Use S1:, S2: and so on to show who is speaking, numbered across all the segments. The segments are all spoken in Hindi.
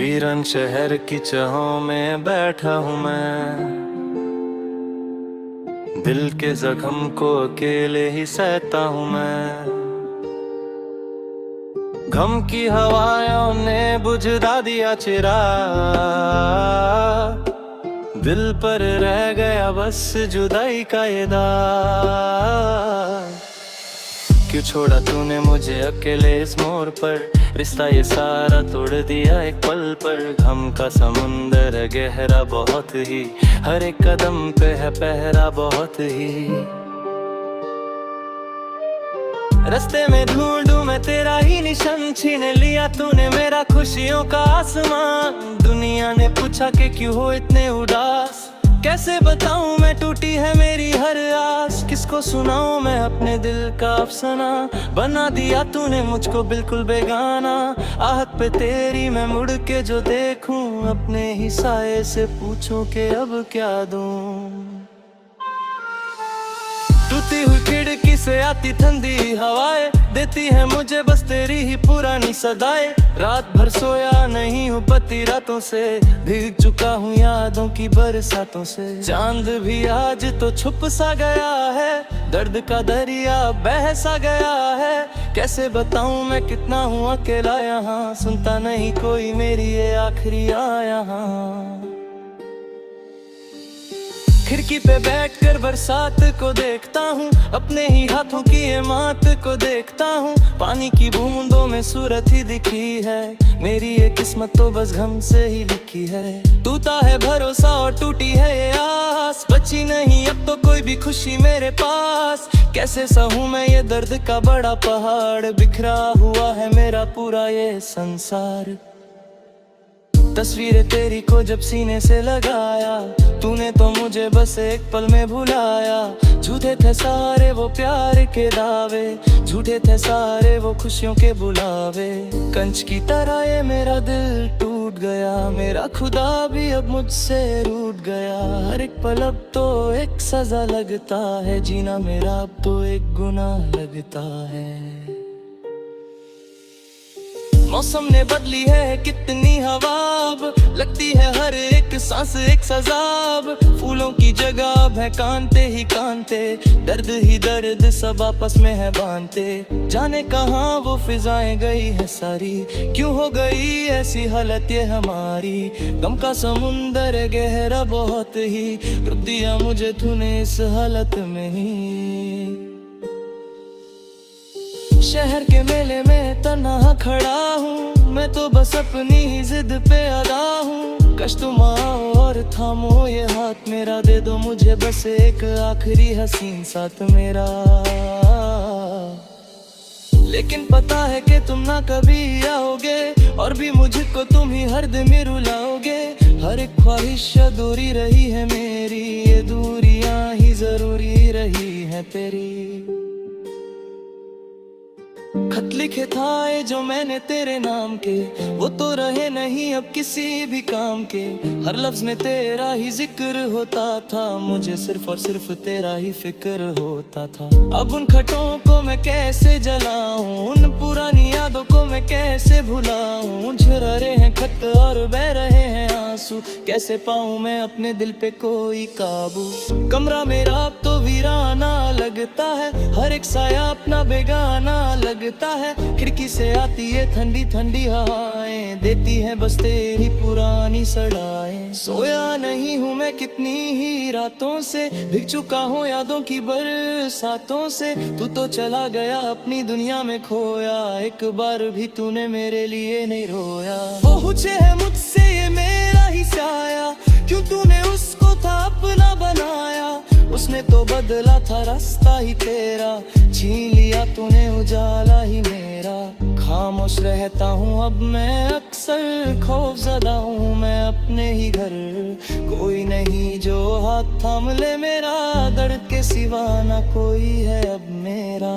S1: वीरन शहर की चाहों में बैठा हूँ मैं, दिल के जख्म को अकेले ही सहता हूँ मैं। गम की हवाओं ने बुझा दिया चिराग, दिल पर रह गया बस जुदाई का ये दाग। क्यों छोड़ा तूने मुझे अकेले इस मोड़ पर, रिश्ता ये सारा तोड़ दिया एक पल पर। गम का समुंदर है गहरा बहुत ही, हर एक कदम पे है पहरा बहुत ही। रास्ते में ढूंढूं मैं तेरा ही निशान, छीन लिया तूने मेरा खुशियों का आसमान। दुनिया ने पूछा कि क्यों हो इतने उदास, कैसे बताऊं मैं टूटी है मेरी हर आस। किसको सुनाऊं मैं अपने दिल का अफसाना, बना दिया तूने मुझको बिल्कुल बेगाना। आहट पे तेरी मैं मुड़ के जो देखूं, अपने ही साये से पूछूं कि अब क्या दूं। टूटी हुई खिड़की से आती ठंडी हवाएं, देती है मुझे बस तेरी ही पुरानी सदाएं। रात भर सोया नहीं हूँ पति रातों से, भीग चुका हूँ यादों की बरसातों से। चांद भी आज तो छुप सा गया है, दर्द का दरिया बह सा गया है। कैसे बताऊँ मैं कितना हूँ अकेला यहाँ, सुनता नहीं कोई मेरी ये आखिरी यहाँ। खिड़की पे बैठकर बरसात को देखता हूँ, अपने ही हाथों की ये मात को देखता हूँ। पानी की बूंदों में सूरत ही दिखी है, मेरी ये किस्मत तो बस गम से ही लिखी है। टूटा है भरोसा और टूटी है ये आस, बची नहीं अब तो कोई भी खुशी मेरे पास। कैसे सहूं मैं ये दर्द का बड़ा पहाड़, बिखरा हुआ है मेरा पूरा ये संसार। तस्वीरें तेरी को जब सीने से लगाया, तूने तो मुझे बस एक पल में भुलाया। झूठे थे सारे वो प्यार के दावे, झूठे थे सारे वो खुशियों के बुलावे। कंच की तरह ये मेरा दिल टूट गया, मेरा खुदा भी अब मुझसे रूठ गया। हर एक पल अब तो एक सजा लगता है, जीना मेरा अब तो एक गुनाह लगता है। मौसम ने बदली है कितनी हवा, लगती है हर एक सांस एक सजाब। फूलों की जगह अब है कांटे ही कांटे, दर्द ही दर्द सब आपस में है बांधते। जाने कहाँ वो फिजाएं गई है सारी, क्यों हो गई ऐसी हालत ये हमारी। गम का समुंदर है गहरा बहुत ही, रुक दिया मुझे तूने इस हालत में ही। शहर के मेले में तन्हा खड़ा हूँ, मैं तो बस अपनी ही जिद पे अड़ा हूँ। कश तुम आओ और थामो ये हाथ मेरा, दे दो मुझे बस एक आखिरी हसीन साथ मेरा। लेकिन पता है कि तुम ना कभी आओगे, और भी मुझको तुम ही हर दिन में रुलाओगे। हर एक ख्वाहिश अधूरी रही है मेरी, ये दूरियां ही जरूरी रही है तेरी। खत लिखे था जो मैंने तेरे नाम के, वो तो रहे नहीं अब किसी भी काम के। हर लफ्ज में तेरा ही जिक्र होता था, मुझे सिर्फ और सिर्फ तेरा ही फिक्र होता था। अब उन खतों को मैं कैसे जलाऊं, उन पुरानी यादों को मैं कैसे भुलाऊं। झर रहे हैं खत और बह रहे हैं आंसू, कैसे पाऊं मैं अपने दिल पे कोई काबू। कमरा मेरा अब तो वीराना लगता है, हर एक साया अपना बेगाना लगता है। खिड़की से आती है ठंडी ठंडी हवाएं, देती है बस तेरी पुरानी सड़ाएं। सोया नहीं हूँ मैं कितनी ही रातों से, भीग चुका हूँ यादों की बरसातों से। तू तो चला गया अपनी दुनिया में खोया, एक बार भी तूने मेरे लिए नहीं रोया। वो पूछे है मुझसे ये मेरा ही साया, क्यों तूने उसको था अपना बनाया। उसने तो बदला था रास्ता ही तेरा, छीन लिया तूने उजाला ही मेरा। खामोश रहता हूँ अब मैं अक्सर, खौफज़दा हूँ मैं अपने ही घर। कोई नहीं जो हाथ थाम ले मेरा, दर्द के सिवा ना कोई है अब मेरा।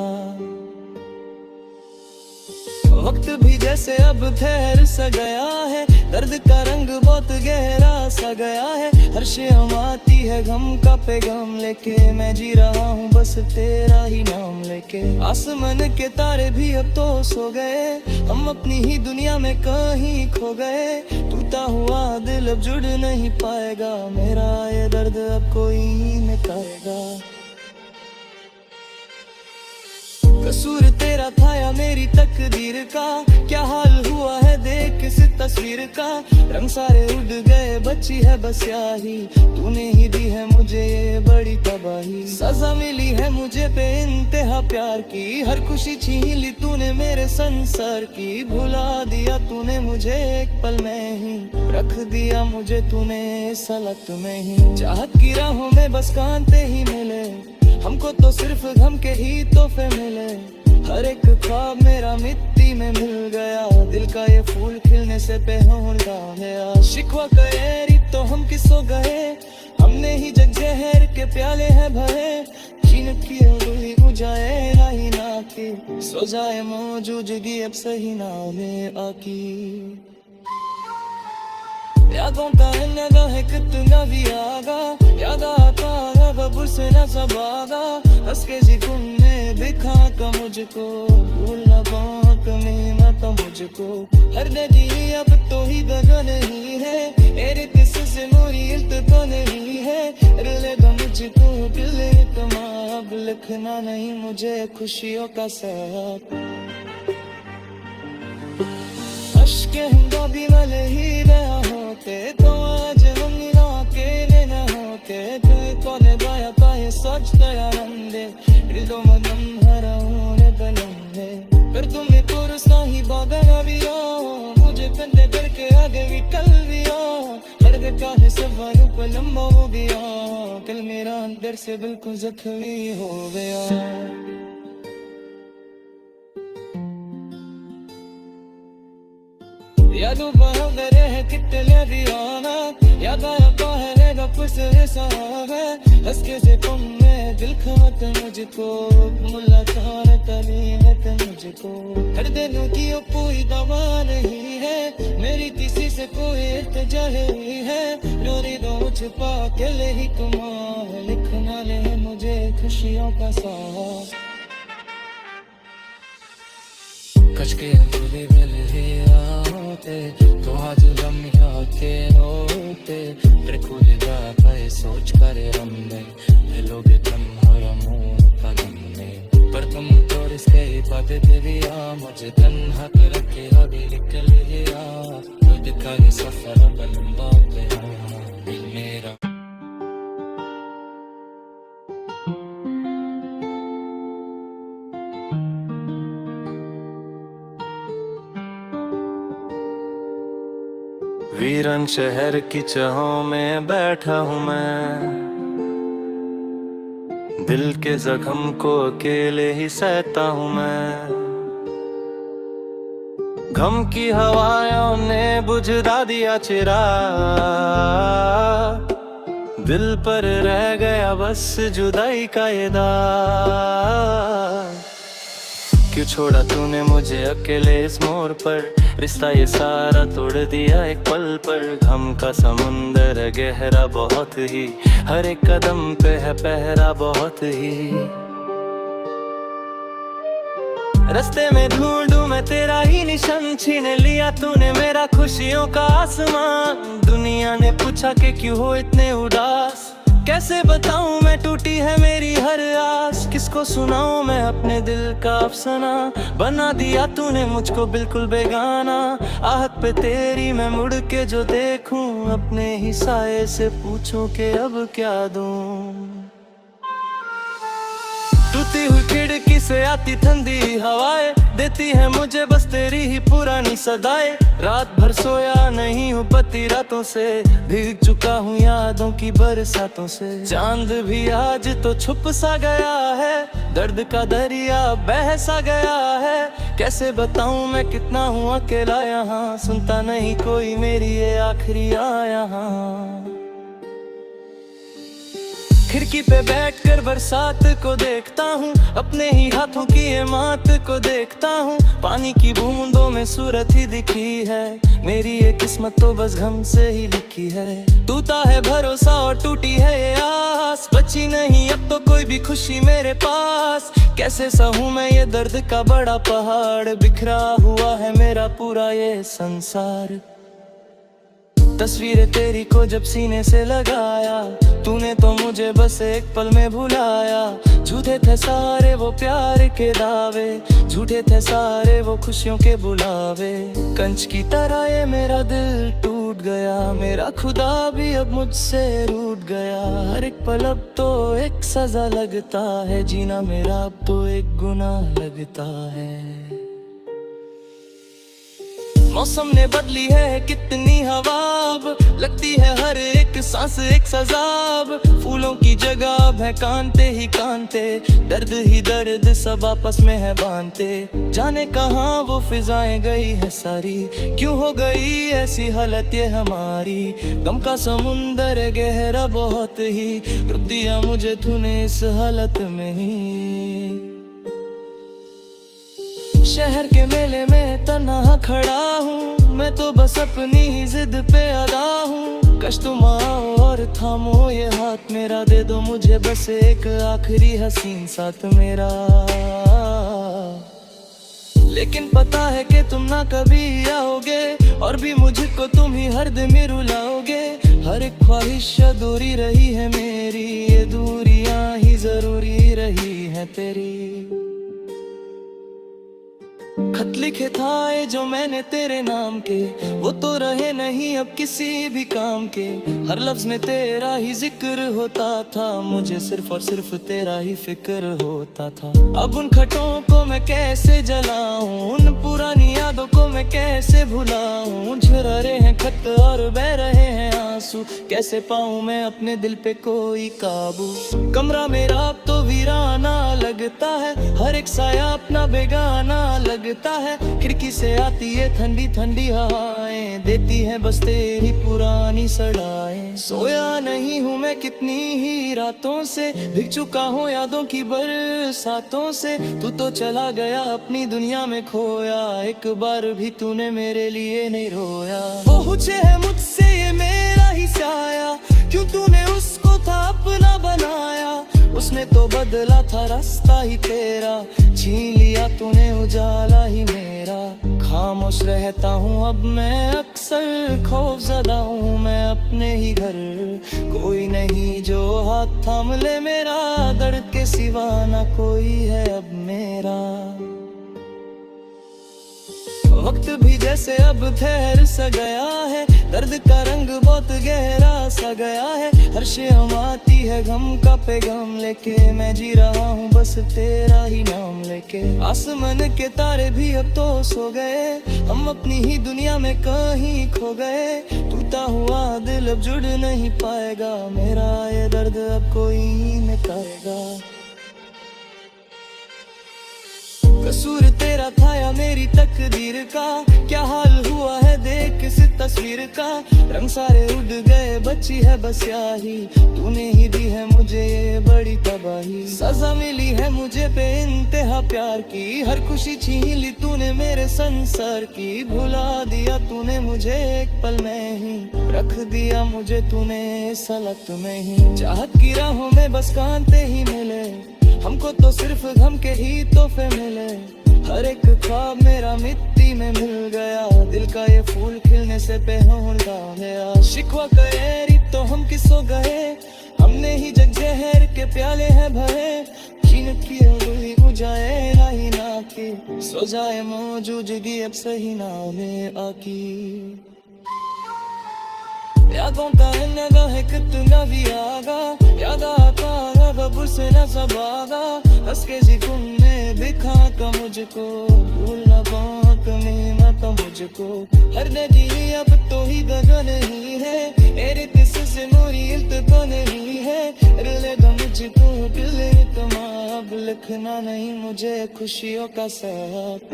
S1: वक्त भी जैसे अब ठहर सा गया है, दर्द का रंग बहुत गहरा सा गया है। हर शाम आती है गम का पैगाम लेके, मैं जी रहा हूँ बस तेरा ही नाम लेके। आसमान के तारे भी अब तो सो गए, हम अपनी ही दुनिया में कहीं खो गए। टूटा हुआ दिल अब जुड़ नहीं पाएगा, मेरा ये दर्द अब कोई मिटाएगा। कसूर तेरा था या मेरी तकदीर का, क्या हाल हुआ है देख इस तस्वीर का। रंग सारे उड़ गए बची है बस स्याही, तूने ही दी है मुझे ये बड़ी तबाही। सजा मिली है मुझे पे इंतहा प्यार की, हर खुशी छीन ली तूने मेरे संसार की। भुला दिया तूने मुझे एक पल में ही, रख दिया मुझे तूने इस हालत में ही। चाहत की राहों में बस कांटे ही मिले, हमको तो सिर्फ गम के ही तोहफे मिले। हर एक ख्वाब मेरा मिट्टी में मिल गया, दिल का ये फूल खिलने से पहला गया। शिकवा कहेरी तो हम किसो गए, हमने ही जग जहर के प्याले हैं भरे। छीन की उंगली बुझाए राही ना की, सो जाए मौजूदगी अब सही ना में आकी। यादों का नगा है कितना भी आगा, याद आता है बबूर से न सबागा। हंस के जिकुन में दिखा का मुझको, भूलना बहुत मीना था मुझको। हर नदी अब तो ही दगा नहीं है, मेरे किस से मोरी इल्त तो नहीं है। रुलेगा मुझको दिल तमाम, लिखना नहीं मुझे खुशियों का साथ। अश्क हिंदा भी मल ही रहा होते, तो आज हम ना अकेले न होते। तू कौन गाया पाए सोच गया रंदे, दिलो मदम हरा होने बनंदे। पर तुम्हें पुरुष नहीं बागना भी हो, मुझे कंधे करके आगे भी कल भी हो। दर्द का है सवार ऊपर लंबा हो गया, कल मेरा अंदर से बिल्कुल जख्मी हो गया। यादों बहादुर है कितने दीवाना, याद आया पहलेगा कुछ ऐसा है। हंस के से तुमने दिल खात मुझको, मुलाकात तलीमत मुझको। हर दिन की कोई दवा नहीं है, मेरी किसी से कोई इल्तिजा नहीं है। रोरी दो छुपा के ले ही कमाल, लिखना ले मुझे खुशियों का साथ। कच के अंधेरे मिले होते, तो आज लम्हा के होते। तेरे खुले पाए सोच करे हमने, लोगे तुम हर मुंह कदम में। पर तुम तो इसके पाते थे भी आ, मुझे तन्हा के रखे आगे निकल गया। तो दिखा ये सफर लंबा पे दिल मेरा। वीरन शहर की चाहों में बैठा हूँ मैं, दिल के जख्म को अकेले ही सहता हूँ मैं। गम की हवाओं ने बुझा दिया चिराग, दिल पर रह गया बस जुदाई का ये दाग। क्यों छोड़ा तूने मुझे अकेले इस मोड़ पर, रिश्ता ये सारा तोड़ दिया एक पल पर। गम का समुंदर है गहरा बहुत ही, हर एक कदम पे है पहरा बहुत ही। रास्ते में ढूंढूं मैं तेरा ही निशान, छीन लिया तूने मेरा खुशियों का आसमान। दुनिया ने पूछा कि क्यों हो इतने उदास, कैसे बताऊं मैं टूटी है मेरी हर आस। किसको सुनाऊं मैं अपने दिल का अफसाना, बना दिया तूने मुझको बिल्कुल बेगाना। आहट पे तेरी मैं मुड़ के जो देखूं, अपने ही साये से पूछूं कि अब क्या दूं। टूटी हुई खिड़की से आती ठंडी हवाएं, देती है मुझे बस तेरी ही पुरानी सदाएं। रात भर सोया नहीं हूँ पति रातों से, भीग चुका हूँ यादों की बरसातों से। चांद भी आज तो छुप सा गया है, दर्द का दरिया बह सा गया है। कैसे बताऊं मैं कितना हूँ अकेला यहाँ, सुनता नहीं कोई मेरी ये आखिरी यहाँ। खिड़की पे बैठकर बरसात को देखता हूँ, अपने ही हाथों की ये मात को देखता हूँ। पानी की बूंदों में सूरत ही दिखी है, मेरी ये किस्मत तो बस गम से ही लिखी है। टूटा है भरोसा और टूटी है ये आस, बची नहीं अब तो कोई भी खुशी मेरे पास। कैसे सहूं मैं ये दर्द का बड़ा पहाड़, बिखरा हुआ है मेरा पूरा ये संसार। तस्वीरें तेरी को जब सीने से लगाया, तूने तो मुझे बस एक पल में भुलाया। झूठे थे सारे वो प्यार के दावे, झूठे थे सारे वो खुशियों के बुलावे। कंच की तरह ये मेरा दिल टूट गया, मेरा खुदा भी अब मुझसे रूठ गया। हर एक पल अब तो एक सजा लगता है, जीना मेरा अब तो एक गुनाह लगता है। मौसम ने बदली है कितनी हवा, लगती है हर एक सांस एक सजाब। फूलों की जगह अब है कांटे ही कांटे, दर्द ही दर्द सब आपस में है बांधते। जाने कहाँ वो फिजाएं गई है सारी, क्यों हो गई ऐसी हालत ये हमारी। गम का समुंदर है गहरा बहुत ही, रुक दिया मुझे तूने इस हालत में ही। शहर के मेले में तन्हा खड़ा हूँ, मैं तो बस अपनी ही जिद पे अड़ा हूँ। कश तुम आओ और थामो ये हाथ मेरा, दे दो मुझे बस एक आखिरी हसीन साथ मेरा। लेकिन पता है कि तुम ना कभी आओगे, और भी मुझको तुम ही हर दिन में रुलाओगे। हर एक ख्वाहिश अधूरी रही है मेरी, ये दूरियां ही जरूरी रही है तेरी। खत लिखे था जो मैंने तेरे नाम के, वो तो रहे नहीं अब किसी भी काम के। हर लफ्ज में तेरा ही जिक्र होता था, मुझे सिर्फ और सिर्फ तेरा ही फिक्र होता था। अब उन खतों को मैं कैसे जलाऊं, उन पुरानी यादों को मैं कैसे भुलाऊं। झर रहे हैं खत और बह रहे हैं आंसू, कैसे पाऊं मैं अपने दिल पे कोई काबू। कमरा मेरा अब तो वीराना लगता है, हर एक साया अपना बेगाना लगता है। खिड़की से आती है ठंडी ठंडी हवाएं, देती है बस तेरी पुरानी सड़ाएं। सोया नहीं हूँ मैं कितनी ही रातों से, भीग चुका हूँ यादों की बरसातों से। तू तो चला गया अपनी दुनिया में खोया, एक बार भी तूने मेरे लिए नहीं रोया। वो पूछे है मुझसे ये मेरा ही साया, क्यों तूने उसको था अपना बनाया। उसने तो बदला था रास्ता ही तेरा, छीन लिया तूने उजाला ही मेरा। खामोश रहता हूँ अब मैं अक्सर, खौफज़दा हूँ मैं अपने ही घर। कोई नहीं जो हाथ थाम ले मेरा, दर्द के सिवा ना कोई है अब मेरा। वक्त भी जैसे अब ठहर सा गया है, दर्द का रंग बहुत गहरा सा गया है। हर शाम आती है गम का पैगाम लेके, मैं जी रहा हूँ बस तेरा ही नाम लेके। आसमान के तारे भी अब तो सो गए, हम अपनी ही दुनिया में कहीं खो गए। टूटा हुआ दिल अब जुड़ नहीं पाएगा, मेरा ये दर्द अब कोई मिटाएगा। कसूर तेरा था या मेरी तकदीर का, क्या हाल हुआ है देख इस तस्वीर का। रंग सारे उड़ गए बची है बस स्याही, तूने ही दी है मुझे ये बड़ी तबाही। सजा मिली है मुझे पे इंतहा प्यार की, हर खुशी छीन ली तूने मेरे संसार की। भुला दिया तूने मुझे एक पल में ही, रख दिया मुझे तूने इस हालत में ही। चाहत की राहों में बस कांटे ही मिले, हमको तो सिर्फ गम के ही तोहफे मिले। हर एक ख्वाब मेरा मिट्टी में मिल गया, दिल का ये फूल खिलने से बेहोदा गया। शिकवा करेरी तो हम किसो गए, हमने ही जग जहर के प्याले हैं भरे। छीन की उंगली बुझाए राही ना की, सो जाए मौजूदगी अब सही ना में आकी। यादों का नगा है कितना भी आगा, याद आता रब से न सबागा। हंस के जिक्र में दिखा का मुझको, भूलना बहुत मीना था मुझको। हर नदी अब तो ही दगा नहीं है, मेरे दिस से मोरी इल्तका नहीं है। रिलेगा मुझको दिल तमाम, लिखना नहीं मुझे खुशियों का साथ।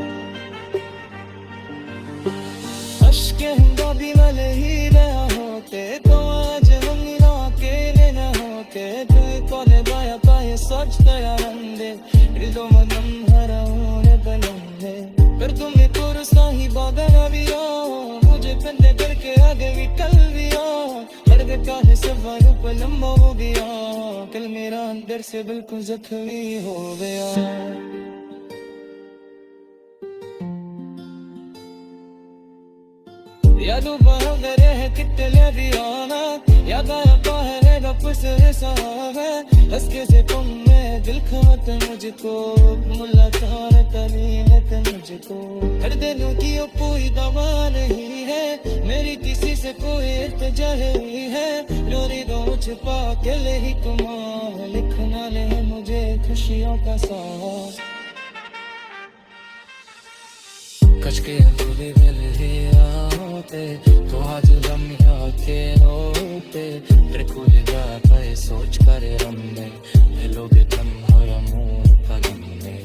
S1: अश्क हिंदा भी मले ही रहा होते, तो आज हम ना अकेले न होते। sochta yarande dil do madam haraun balande per tumhe kursa hi badana viya mujhe pande karke aage vi kal viya dard kahe safar pe lamba ho gaya kal mera andar se bilkul zakhmi ho gaya यादों बहरे है कितने दियाना याद आया पहरेगा पुसरे सावे हंस के से तुम में दिल खाते मुझको मुलाकात तलीनत मुझको हर दिन की कोई दवा नहीं है मेरी किसी से कोई इल्तिजा नहीं है लोरी दो छुपा के ले ही कुमा लिखना ले मुझे खुशियों का साथ कचके अंधेरे वेले आते तो आज लम्हा के होते तेरे को लगा पाए सोच कर हमने लोगे तुम हर मुंह